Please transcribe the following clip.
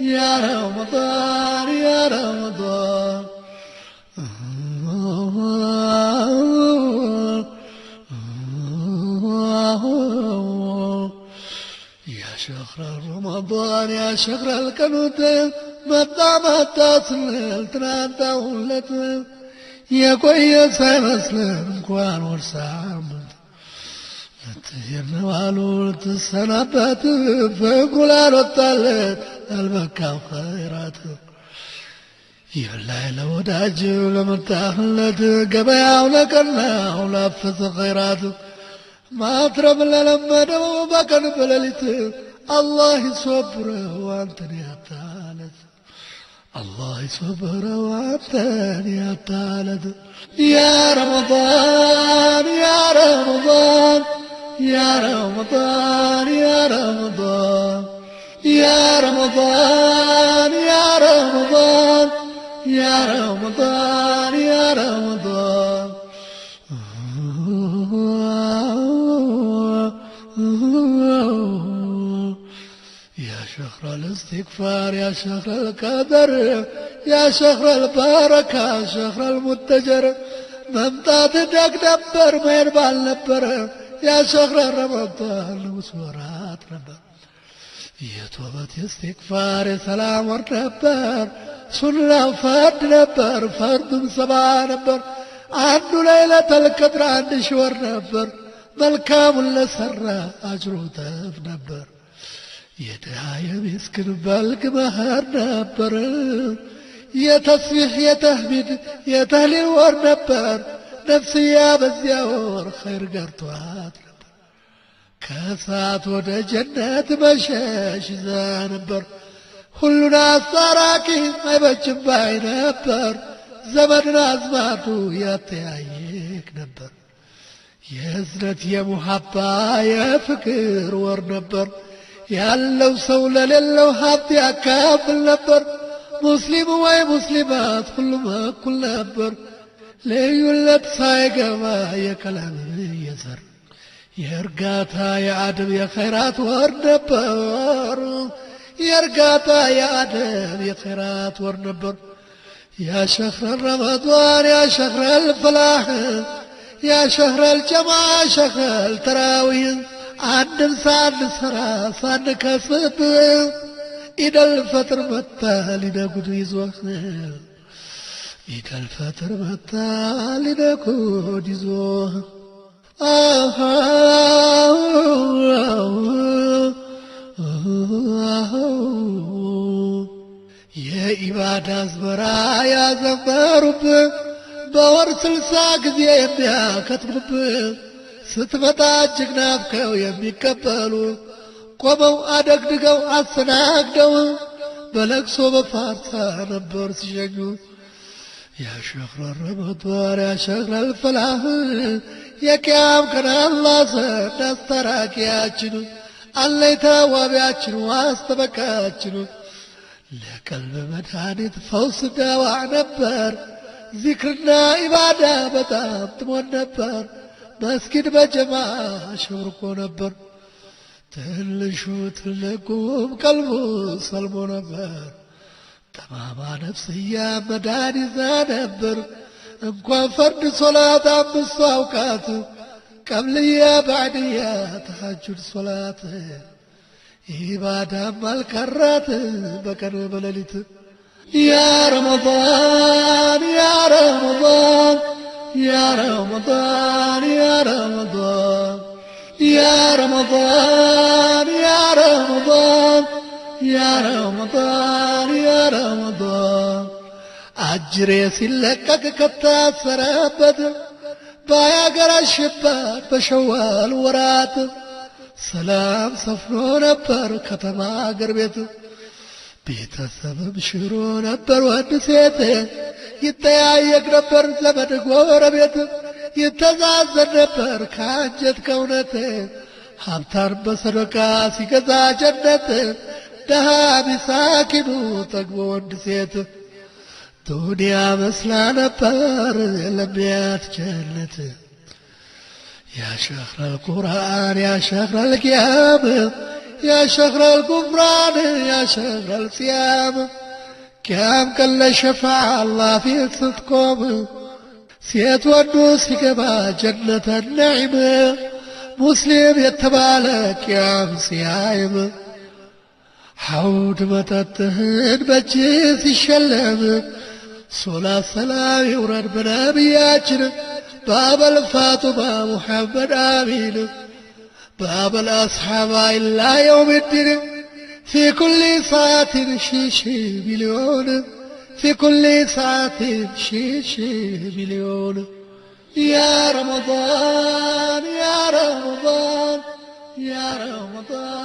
يا رمضان يا رمضان يا شهر رمضان يا شهر القنوت متى سللت ولت يا كويس مسلم እንኳን ወርሳምንት ለተየነዋሉ ለተሰናበት ፈቁላል ወጣለት አልበቃም ኸይራት ይላይ ለወዳጅ ለመጣህለት ገበያው ለቀናው ላፈሰ ኸይራት ማትረብ ለለመደው በቀን በሌሊት አላህ ይሶብረው አንተን ያታለት الله يصبر وعدتان يا طالد يا رمضان يا رمضان يا رمضان يا رمضان يا رمضان يا رمضان يا رمضان يا رمضان يا شهر الاستغفار يا شهر القدر يا شهر البركة شهر المتجر ممتاز دق دبر مين بالنبر يا شهر رمضان وسورات نبر يا توبة استغفار يا سلام ورنبر سنة فرد نبر فرد سبع نبر عنده ليلة القدر عند شور نبر ملكام لسرى أجره تف نبر يدعى يمسكن بالك مهر نبر يتصفيح يتهمد يتهلي ور نبر نفسي يا بزيور خير قرطوات نبر كاسات ودا جنات مشاش زانبر كلنا صراكي ما يبجب باي نبر زمننا زماتو يتعيك نبر يزنت يا محبة يا فكر ور نبر ያለው ሰው ለሌለው ሀብት ያካፍል ነበር ሙስሊም ወይ ሙስሊማት ሁሉም እኩል ነበር ለዩለት ሳይገባ የከላም የዘር የእርጋታ የአደብ የኸይራት ወር ነበር የእርጋታ የአደብ የኸይራት ወር ነበር يا شهر رمضان يا شهر الفلاح يا شهر الجماعة شهر التراويح عند سعد سرا صاد كسب إذا الفتر متى لنقود يزوخ إذا الفتر متى لنقود يزوخ يا إبادة زبرا يا زفارب باور سلساق زي يبيا كتبب ስትመጣ እጅግ ናፍቀው የሚቀበሉ ቆመው አደግድገው አስተናግደው በለቅሶ በፋርታ ነበር ሲሸኙ يا شهر رمضان يا شهر الفلاح የቂያም ቀን አላህ ዘንድ አስታራቂያችን አለይታ ዋቢያችን ዋስተበቃችን ለቀልብ መድኃኒት ፈውስ ደዋ ነበር ዚክርና ኢባዳ በጣም ጥሞን ነበር መስጊድ በጀማ ሽብርቆ ነበር ትንሹ ትልቁም ቀልቡ ሰልሞ ነበር ጠማማ ነፍስያ መድኃኒት ነበር እንኳን ፈርድ ሶላት አምስቱ አውቃት ቀብልያ ባዕድያ ተሐጁድ ሶላት ኢባዳም አልቀራት በቀን በሌሊት يا رمضان يا رمضان يا رمضان يا رمضان يا رمضان يا رمضان يا رمضان يا رمضان أجري سلكك كتاسرابد بايا قرشبات بشوال ورات سلام صفنو نبر كتما قربيت ቤተሰብም ሽሮ ነበር ወድ ሴት ይተያየቅ ነበር ዘመድ ጎረቤት ይተዛዘን ነበር ከአንጀት ከእውነት ሀብታም በሰደቃ ሲገዛ ጀነት ደሃ ቢሳኪኑ ጠግቦ ወንድ ሴት ዱንያ መስላ ነበር የለሚያት ጀነት يا شهر القرآن يا شهر القيام يا شهر الغفران يا شهر الصيام كام كل شفاعة الله في صدقكم سيت ودوس كما جنة النعيم مسلم يتبالك يا صيام حود متتهن بجيس الشلم صلاة سلام يورد بنبياتنا باب الفاطمة محمد آمين باب الأصحاب إلا يوم الدين في كل ساعة شي مليون في كل ساعة شي مليون يا رمضان يا رمضان يا رمضان